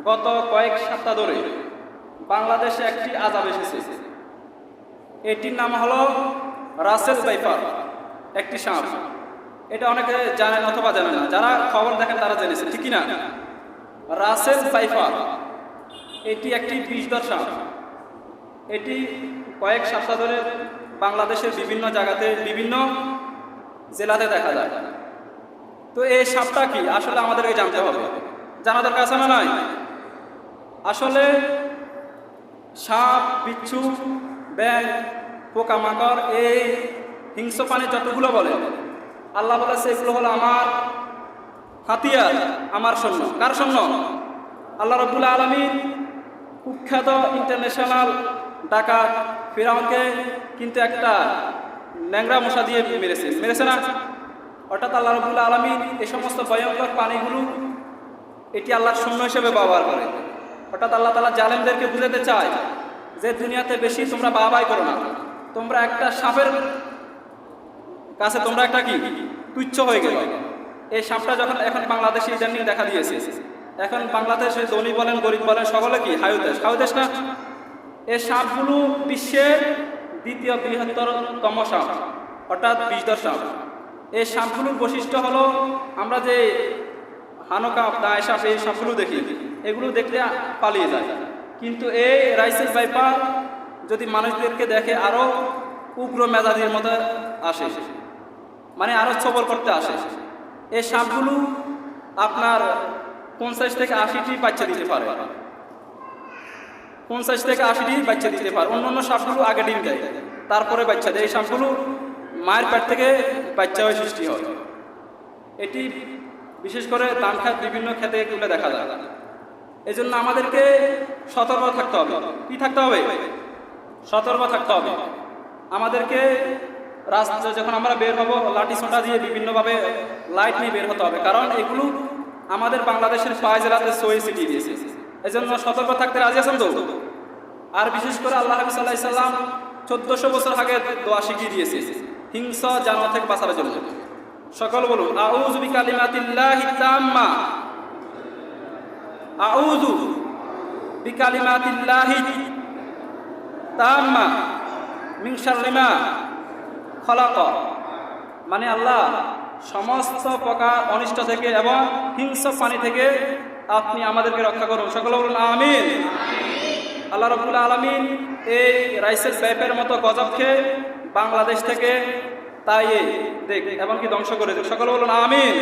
গত কয়েক সপ্তাহ ধরে বাংলাদেশে একটি আযাব এসেছে। এটির নাম হলো রাসেল ভাইপার, একটি সাপ। এটা অনেকে জানেন অথবা জানেন না, যারা খবর দেখেন তারা জেনেছে, ঠিক না? রাসেল ভাইপার এটি একটি বিষধর সাপ। এটি কয়েক সপ্তাহ ধরে বাংলাদেশের বিভিন্ন জায়গাতে বিভিন্ন জেলাতে দেখা যায়। তো এই সাপটা কি আসলে আমাদেরকে জানতে হবে, জানা দরকার আছে না নয়? আসলে সাপ, বিচ্ছু, ব্যাঙ, পোকামাকড়, এই হিংস্র প্রাণী যতগুলো বলে, আল্লাহ বলেছে এগুলো হলো আমার হাতিয়ার, আমার সৈন্য। কার সৈন্য? আল্লাহ রাব্বুল আলামিন কুখ্যাত ইন্টারন্যাশনাল ডাকাত ফিরআউনকে কিন্তু একটা ন্যাংরা মশা দিয়ে মেরেছে না? অর্থাৎ আল্লাহ রাব্বুল আলামিন এই সমস্ত ভয়ঙ্কর প্রাণীগুলো এটি আল্লাহর সৈন্য হিসেবে ব্যবহার করে। অর্থাৎ আল্লাহ তাআলা জালেমদেরকে বুঝাতে চায় যে দুনিয়াতে বেশি তোমরা বাড়াবাড়ি করো না, তোমরা একটা সাপের কাছে তোমরা একটা কি তুচ্ছ হয়ে গেল। এই সাপটা যখন এখন বাংলাদেশে ইদানিং দেখা দিয়েছে, এখন বাংলাদেশে ধনী বলেন গরিব বলেন সকলে কি হায়ুদেশ না? এই সাপগুলো বিশ্বের দ্বিতীয় বৃহত্তরতম সাপ, অর্থাৎ বিষধর সাপ। এই সাপগুলোর বৈশিষ্ট্য হলো আমরা যে হানুকা দায় সাপ, এই সাপগুলো দেখি, এগুলো দেখলে পালিয়ে যায়। কিন্তু এই রাইসেল ভাইপার যদি মানুষদেরকে দেখে আরো উগ্র মেজাজের মতো আসে, মানে আরো সবল করতে আসে। এই সাপগুলো আপনার 50 থেকে 80টি বাচ্চা দিতে পারে, 50 থেকে 80টি বাচ্চা দিতে পারে। অন্যান্য সাপগুলো আগে ডিম দেয়, তারপরে বাচ্চা দেয়। এই সাপগুলো মায়ের পেট থেকে বাচ্চা হয়ে সৃষ্টি হয়। এটি বিশেষ করে ধান খাত বিভিন্ন ক্ষেতে এগুলো দেখা যায়। এই জন্য আমাদেরকে সতর্ক থাকতে হবে। কি থাকতে হবে? সতর্ক থাকতে হবে। আমাদেরকে রাস্তা যখন আমরা বের হব, লাঠি ছোটা দিয়ে বিভিন্নভাবে লাইট নিয়ে বের হতে হবে, কারণ এগুলো আমাদের বাংলাদেশের 5 জেলাতে ছড়িয়ে ছিটিয়ে দিয়েছে। এই জন্য সতর্ক থাকতে রাজি আছেন তো? আর বিশেষ করে আল্লাহ নবী সাল্লাল্লাহু আলাইহি সাল্লাম 1400 বছর আগে দোয়া শিখিয়ে দিয়েছে হিংস্র জানোয়ার থেকে বাঁচার জন্য। সকল বলুন আউযু বিকালিমাতিল্লাহি তাম্মা, আউযু বিকালিমাতিল্লাহি তাম্মা মিন শাররি মা খলাক। মানে আল্লাহ সমস্ত প্রকার অনিষ্ট থেকে এবং হিংস্র প্রাণী থেকে আপনি আমাদেরকে রক্ষা করুন। সকলে বলুন আমিন। আল্লাহ রাব্বুল আলামিন এই রাইসেল ভাইপারের মতো গজবকে বাংলাদেশ থেকে তাই দেখ এবং কি ধ্বংস করে দেখ। সকলে বলুন আমিন।